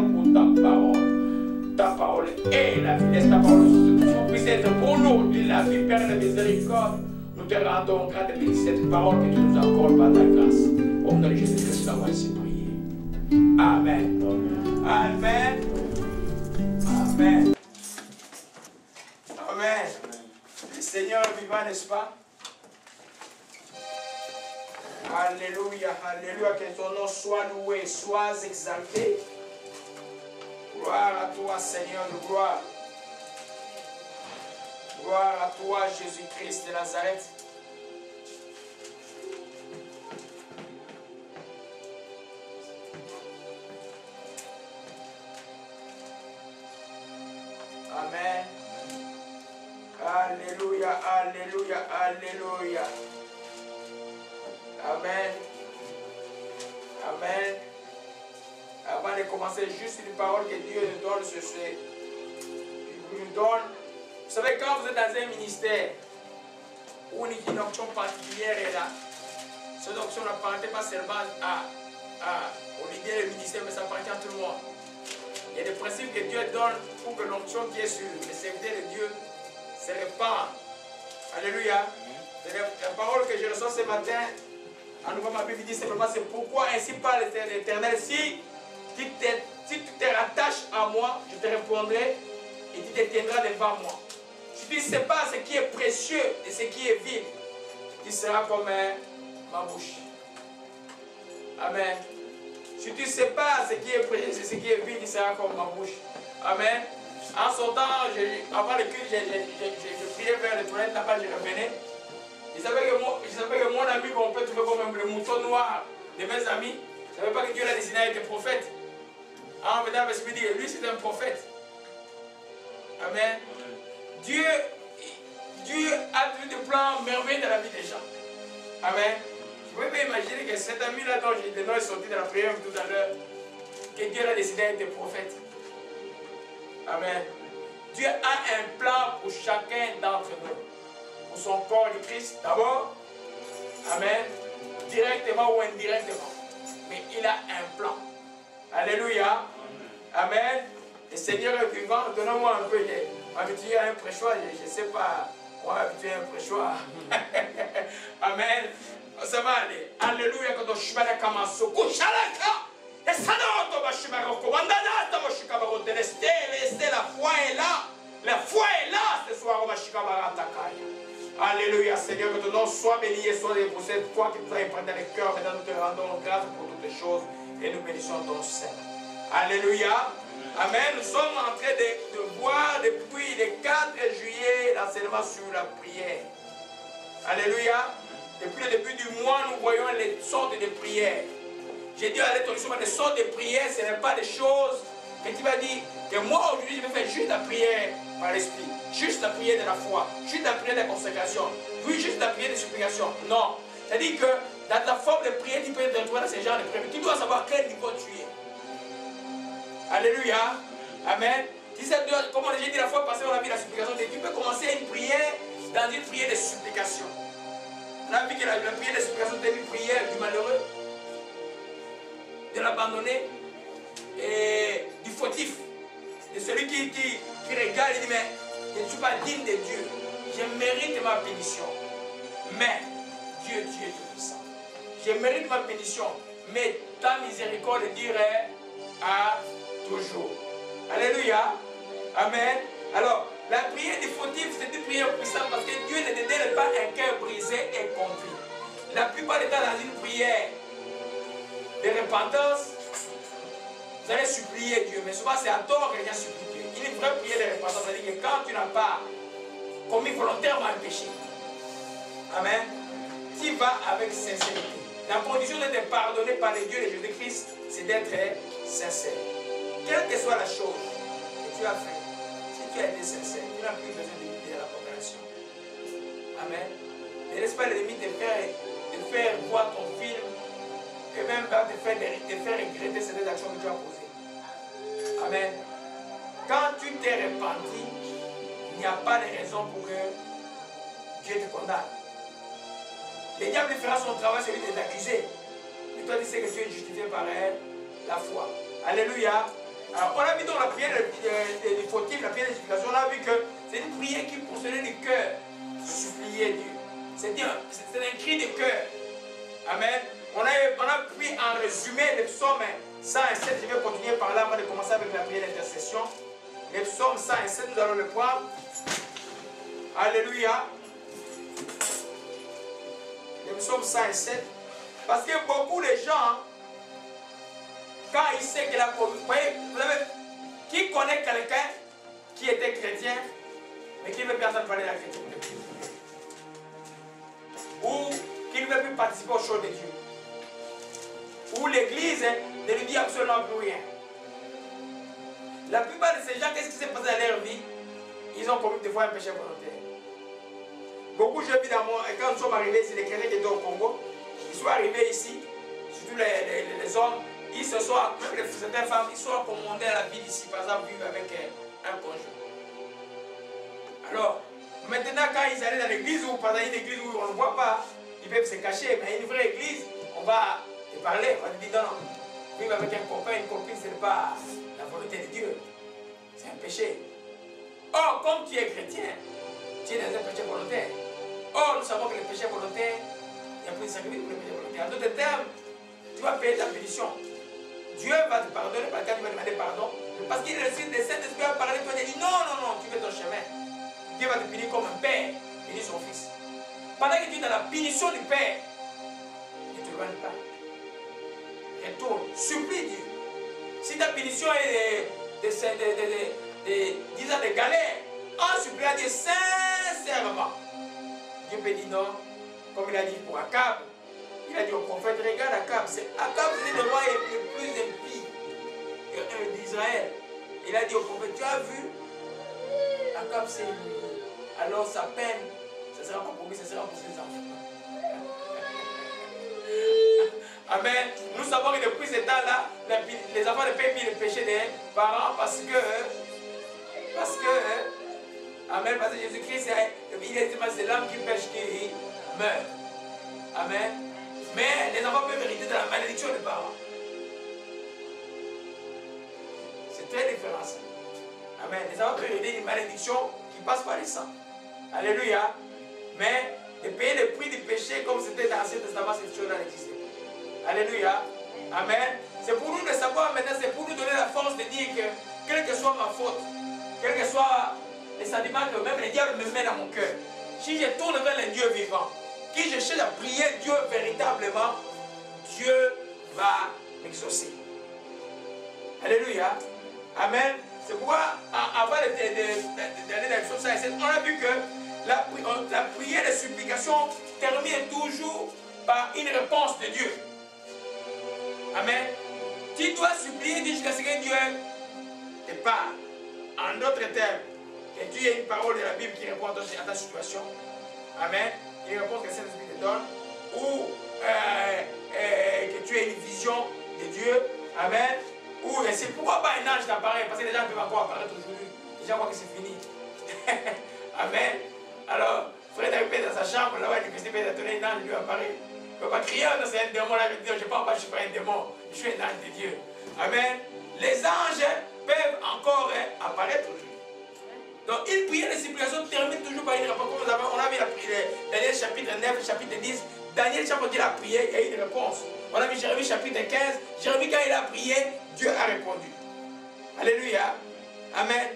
pour ta parole. Ta parole est la vie. Laisse ta parole puisse être pour nous la vie, Père de miséricorde. Nous te rendons grâce de bénir cette parole que tu nous accordes par ta grâce. Au nom de Jésus-Christ, nous avons ainsi prié. Amen. Amen. Amen. Amen. Le Seigneur est vivant, n'est-ce pas? Alléluia, alléluia, que ton nom soit loué, soit exalté. Gloire à toi, Seigneur de gloire. Gloire à toi, Jésus-Christ de Nazareth. Amen. Alléluia, alléluia, alléluia. Amen. Amen. Avant de commencer, juste une parole que Dieu nous donne ce soir. Il nous donne. Vous savez, quand vous êtes dans un ministère où une option particulière est là, cette option n'appartient pas seulement au leader du ministère, mais ça appartient à tout le monde. Il y a des principes que Dieu donne pour que l'onction qui est sur le serviteur de Dieu se répande. Alléluia. La parole que je reçois ce matin, en ouvrant ma Bible, dit simplement, c'est pourquoi ainsi parle l'Éternel. Si tu te rattaches à moi, je te répondrai et tu te tiendras devant moi. Si tu ne sais pas ce qui est précieux et ce qui est vil, tu seras comme ma bouche. Amen. Si tu ne sais pas ce qui est précieux et ce qui est vil, tu seras comme ma bouche. Amen. En sortant, avant le culte, je priais vers les toilettes, là-bas je revenais. Je savais que mon ami qu'on peut trouver comme le mouton noir de mes amis, je ne savais pas que Dieu l'a désigné à être prophète. En venant, je me dis que lui c'est un prophète. Amen. Dieu a des plans merveilleux dans la vie des gens. Amen. Je peux imaginer que cet ami-là dont le nom est sorti de la prière tout à l'heure, que Dieu l'a décidé d'être prophète. Amen. Dieu a un plan pour chacun d'entre nous. Pour son corps du Christ d'abord. Amen. Directement ou indirectement. Mais il a un plan. Alléluia. Amen. Le Seigneur est vivant. Donnez-moi un peu. M'habituer à un prêchoir. Je ne sais pas. On va habituer à un prêchoir. Amen. Ça va aller. Alléluia. Quand on chimera kamaso. Kushalaka. Et ça n'a pas chimera recommandana. Restez, la foi est là. La foi est là ce soir. On va chimera takaya. Alléluia, Seigneur, que ton nom soit béni et soit pour cette foi que tu as imprimée dans les cœurs. Maintenant, nous te rendons grâce pour toutes les choses et nous bénissons ton Saint. Alléluia. Amen. Nous sommes en train de voir depuis le 4 juillet l'enseignement sur la prière. Alléluia. Depuis le début du mois, nous voyons les sortes de prières. J'ai dit à l'introduction, les sortes de prières, ce n'est pas des choses que tu vas dire que moi aujourd'hui je vais faire juste la prière par l'esprit, juste la prière de la foi, juste la prière de la consécration, puis juste la prière de supplication. Non. C'est-à-dire que dans ta forme de prière, tu peux te retrouver dans ces genres de prières. Tu dois savoir quel niveau tu es. Alléluia. Amen. Si ça doit, comme j'ai dit la fois passée, on a vu la supplication. Tu peux commencer une prière dans une prière de supplication. On a vu que la prière de supplication c'est une prière du malheureux, de l'abandonné et du fautif. De celui qui regarde et dit, mais je ne suis pas digne de Dieu. Je mérite ma bénédiction. Mais Dieu est tout puissant. Je mérite ma bénédiction. Mais ta miséricorde dirait à toujours. Alléluia. Amen. Alors, la prière du fautif, c'est une prière puissante parce que Dieu ne dédaigne pas un cœur brisé et contrit. La plupart des temps, dans une prière de repentance, vous allez supplier Dieu, mais souvent c'est à tort que les gens supplient Dieu. Une vraie prière de repentance, c'est-à-dire que quand tu n'as pas commis volontairement un péché, amen, tu vas avec sincérité. La condition d'être pardonné par les dieux de Jésus-Christ, c'est d'être sincère. Quelle que soit la chose que tu as fait, si tu as été sincère, tu n'as plus besoin de la condamnation. Amen. Ne laisse pas l'ennemi te faire voir ton film et même te faire regretter ces actions que tu as posées. Amen. Quand tu t'es repenti, il n'y a pas de raison pour que Dieu te condamne. Le diable fera son travail, celui de t'accuser. Mais toi, tu sais que tu es justifié par la foi. Alléluia. Alors, on a vu dans la prière des fautifs, la prière d'explication, on a vu que c'est une prière qui procédait du cœur. Supplier Dieu. C'est un cri de cœur. Amen. On a pris en résumé les psaumes 107. Je vais continuer par là avant de commencer avec la prière d'intercession. Les psaumes 107, nous allons le prendre. Alléluia. Les psaumes 107. Parce que beaucoup de gens, quand ils savent qu'il a commis, vous savez, qui connaît quelqu'un qui était chrétien, mais qui ne veut plus entendre parler de la chrétienté, ou qui ne veut plus participer aux choses de Dieu, ou l'église ne lui dit absolument plus rien. La plupart de ces gens, qu'est-ce qui s'est passé dans leur vie? Ils ont commis des fois un péché volontaire. Beaucoup, j'ai vu dans moi, et quand nous sommes arrivés ici, les chrétiens qui étaient au Congo, ils sont arrivés ici, surtout les hommes, ils se sont, même certaines femmes, ils sont commandés à la vie d'ici, par exemple, vivre avec un conjoint. Alors, maintenant, quand ils allaient dans l'église, ou pas dans une église où on ne voit pas, ils peuvent se cacher, mais une vraie église, on va te parler, on va te dire non, non, vivre avec un copain, une copine, ce n'est pas la volonté de Dieu, c'est un péché. Or, comme tu es chrétien, tu es dans un péché volontaire. Or, nous savons que le péché volontaire, il y a plus de sacrifice pour le péché volontaire. En d'autres termes, tu vas payer ta punition. Dieu va te pardonner parce que tu vas demander pardon. Parce qu'il est le Saint-Esprit va parler, toi tu dis non, non, non, tu fais ton chemin. Dieu va te punir comme un père punit son fils. Pendant que tu es dans la punition du père, ne te loigne pas. Retourne, supplie Dieu. Si ta punition est de 10 ans de galère, en suppliant Dieu sincèrement, Dieu peut dire non, comme il a dit pour Akab. Il a dit au prophète, regarde Akab, c'est Akab, c'est le roi le plus impie d'Israël. Il a dit au prophète, tu as vu, Akab s'est humilié. Alors sa peine, ce sera pas pour lui, ce sera pour ses enfants. Amen. Nous savons que depuis ce temps-là, les enfants ne paient plus le péché des parents parce que, Amen, parce que Jésus-Christ, il est c'est l'homme qui pêche qui meurt. Amen. Mais les enfants peuvent hériter de la malédiction des parents. C'est très différent ça. Amen. Les enfants peuvent hériter d'une malédiction qui passe par les sangs. Alléluia. Mais de payer le prix du péché comme c'était dans l'Ancien Testament, cette chose-là n'existe pas. Alléluia. Amen. C'est pour nous de savoir maintenant, c'est pour nous donner la force de dire que, quelle que soit ma faute, quel que soit les sentiments que même le diable me met dans mon cœur, si je tourne vers le Dieu vivant, qui je cherche à prier Dieu véritablement, Dieu va m'exaucer. Alléluia. Amen. C'est pourquoi, avant d'aller dans le psaume 107, on a vu que la prière de supplication termine toujours par une réponse de Dieu. Amen. Tu dois supplier Dieu jusqu'à ce que Dieu te parle. En d'autres termes, que tu aies une parole de la Bible qui répond à ta situation. Amen. Une réponse que le Saint-Esprit te donne. Ou que tu aies une vision de Dieu. Amen. Ou c'est pourquoi pas un ange t'apparaît. Parce que les gens peuvent encore apparaître aujourd'hui. Les gens croient que c'est fini. Amen. Alors, Fred arrive dans sa chambre. Là-bas, il dit que c'est donner un ange lui apparaît. Il ne peut pas crier, non, c'est un démon. Là, je ne sais pas, je ne suis pas un démon. Je suis un ange de Dieu. Amen. Les anges peuvent encore apparaître aujourd'hui. Donc, une prière de supplication termine toujours par une réponse. Comme on a vu la prière, Daniel chapitre 9, chapitre 10. Daniel, chaque fois qu'il a prié, il y a une réponse. On a vu Jérémie chapitre 15. Jérémie, quand il a prié, Dieu a répondu. Alléluia. Amen.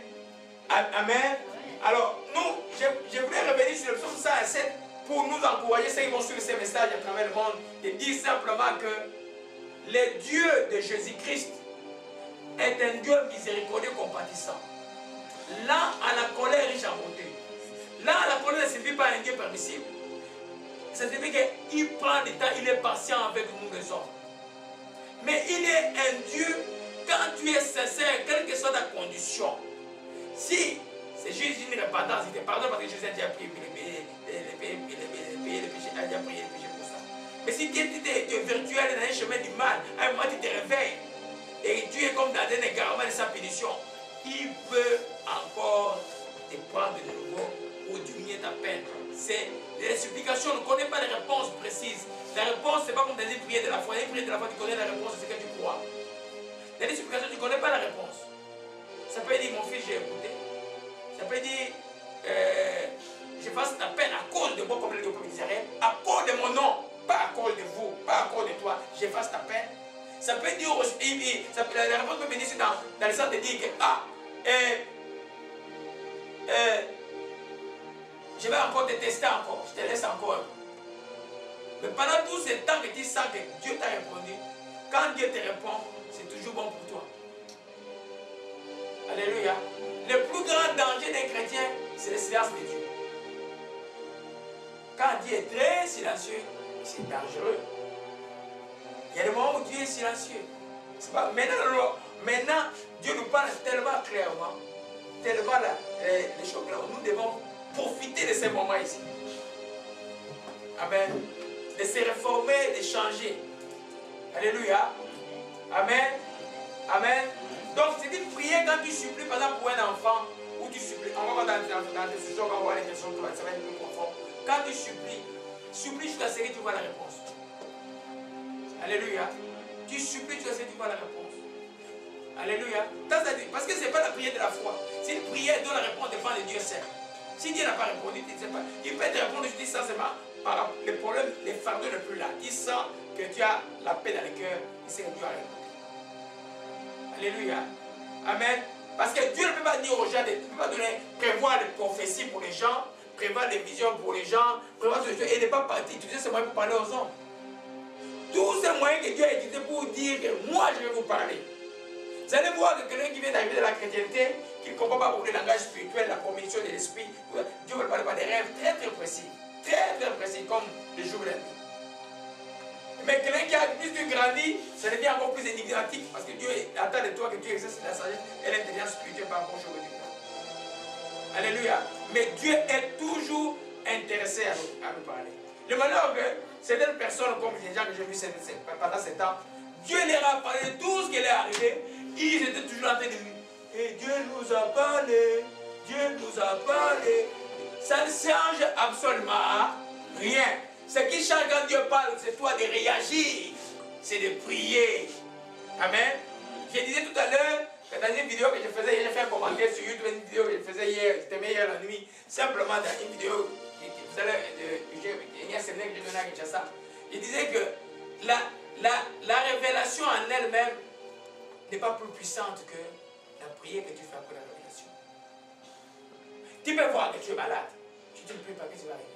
Amen. Alors, nous, je voulais revenir sur le psaume 107 pour nous encourager, ceux qui vont suivre ces messages à travers le monde, et dire simplement que le Dieu de Jésus-Christ est un Dieu miséricordieux, compatissant. Là, à la colère riche en bonté. Là, à la colère ne signifie pas un Dieu permissible. Ça signifie qu'il prend du temps, il est patient avec nous les hommes. Mais il est un Dieu, quand tu es sincère, quelle que soit ta condition, si c'est juste une repentance, il te pardonne parce que Jésus a déjà prié les péchés, a déjà prié les péchés pour ça. Mais si tu es virtuel dans un chemin du mal, à un moment tu te réveilles et tu es comme dans un égarement de sa punition, il peut encore te prendre de nouveau ou diminuer ta peine. C'est les supplications, on ne connaît pas les réponses précises. La réponse, ce n'est pas comme dans une prière de la foi. Dans une prière de la foi, tu connais la réponse de ce que tu crois. Dans les supplications, tu ne connais pas la réponse. Ça peut dire, mon fils, j'ai écouté. Ça peut dire, je fasse ta peine à cause de moi, comme le prophète Israël, à cause de mon nom, pas à cause de vous, pas à cause de toi, je fasse ta peine. Ça peut dire, la réponse peut venir dans le sens de dire que, je vais encore te tester encore, je te laisse encore un peu. Mais pendant tout ce temps que tu sens que Dieu t'a répondu, quand Dieu te répond, c'est toujours bon pour toi. Alléluia. Le plus grand danger d'un chrétien, c'est le silence de Dieu. Quand Dieu est très silencieux, c'est dangereux. Il y a des moments où Dieu est silencieux. C'est pas, maintenant, Dieu nous parle tellement clairement, tellement les choses claires. Nous devons profiter de ces moments ici. Amen. De se réformer, de changer. Alléluia. Amen. Amen. Donc, c'est une prière quand tu supplies, par exemple, pour un enfant, ou tu supplies, on va voir dans des sujets, on va voir les questions, ça va être plus profond. Quand tu supplies jusqu'à ce que tu vois la réponse. Alléluia. Tu supplies jusqu'à ce que tu vois la réponse. Alléluia. Parce que ce n'est pas la prière de la foi. C'est une prière dont la réponse dépend de Dieu seul. Si Dieu n'a pas répondu, tu ne sais pas. Il peut te répondre, je dis ça, c'est par les problèmes, les fardeaux ne plus là. Il sent que tu as la paix dans le cœur. Il sait que Dieu a répondu. Alléluia. Amen. Parce que Dieu ne peut pas dire aux gens, il ne peut pas prévoir des prophéties pour les gens, prévoir des visions pour les gens, prévoir des choses, et ne pas utiliser ces moyens pour parler aux hommes. Tous ces moyens que Dieu a utilisés pour dire que moi je vais vous parler. Vous allez voir que quelqu'un qui vient d'arriver de la chrétienté, qui ne comprend pas beaucoup le langage spirituel, la conviction de l'esprit, Dieu veut parler par des rêves très très précis, comme le jour et la nuit. Mais quelqu'un qui a plus de grandi, ça devient encore plus énigmatique parce que Dieu attend de toi que tu exerces la sagesse et l'intelligence spirituelle par rapport au jour de Dieu. Alléluia. Mais Dieu est toujours intéressé à nous parler. Le malheur que certaines personnes, comme les gens que j'ai vus pendant ce temps, Dieu leur a parlé de tout ce qui leur est arrivé. Ils étaient toujours en train de dire, et Dieu nous a parlé, Dieu nous a parlé. Ça ne change absolument rien. Ce qui change quand Dieu parle, c'est toi de réagir, c'est de prier. Amen. Je disais tout à l'heure, dans une vidéo que je faisais, j'ai fait un commentaire sur YouTube, une vidéo que je faisais hier, c'était hier la nuit, simplement dans une vidéo, vous allez, il y a un séminaire que j'ai donné à Kinshasa. Je disais que la révélation en elle-même n'est pas plus puissante que la prière que tu fais après la révélation. Tu peux voir que tu es malade, si tu ne pries pas, qu'est-ce qui va arriver?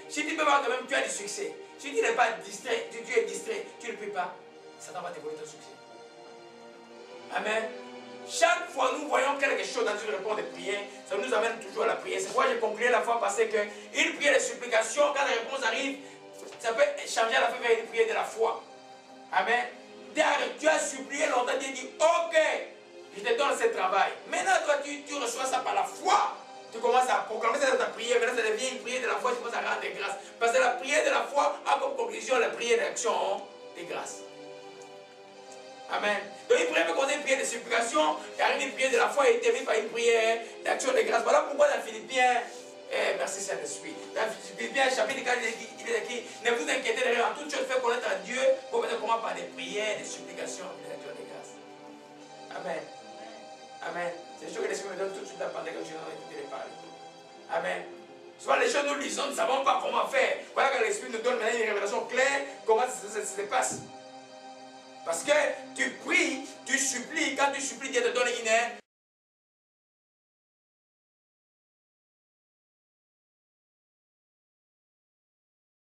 Si tu peux voir que même tu as du succès, si tu n'es pas distrait, si tu es distrait, tu ne pries pas, Satan va te voler ton succès. Amen. Chaque fois nous voyons quelque chose dans une réponse de prière, ça nous amène toujours à la prière. C'est pourquoi j'ai conclu la fois passée qu'une prière de supplication, quand la réponse arrive, ça peut changer à la fin vers une prière de la foi. Amen. Tu as supplié longtemps, Dieu dit, ok, je te donne ce travail. Maintenant, toi, tu reçois ça par la foi. Tu commences à proclamer ça dans ta prière. Maintenant, ça devient une prière de la foi, tu commences à rendre des grâces. Parce que la prière de la foi a comme conclusion la prière d'action des grâces. Amen. Donc, une prière peut causer une prière de supplication, il arrive une prière de la foi et il termine par une prière d'action des grâces. Voilà pourquoi dans Philippiens, merci Saint-Esprit, dans Philippiens chapitre 4, il est écrit, ne vous inquiétez de rien, en toute chose fait connaître à Dieu, pour venir comment par des prières, des supplications et des actions des grâces. Amen. Amen. C'est ce que l'Esprit me donne tout de suite pendant que je suis en train de te parler. Amen. Souvent les choses nous lisons, nous ne savons pas comment faire. Voilà que l'Esprit nous donne maintenant une révélation claire, comment ça se passe. Parce que tu pries, tu supplies, quand tu supplies, Dieu te donne une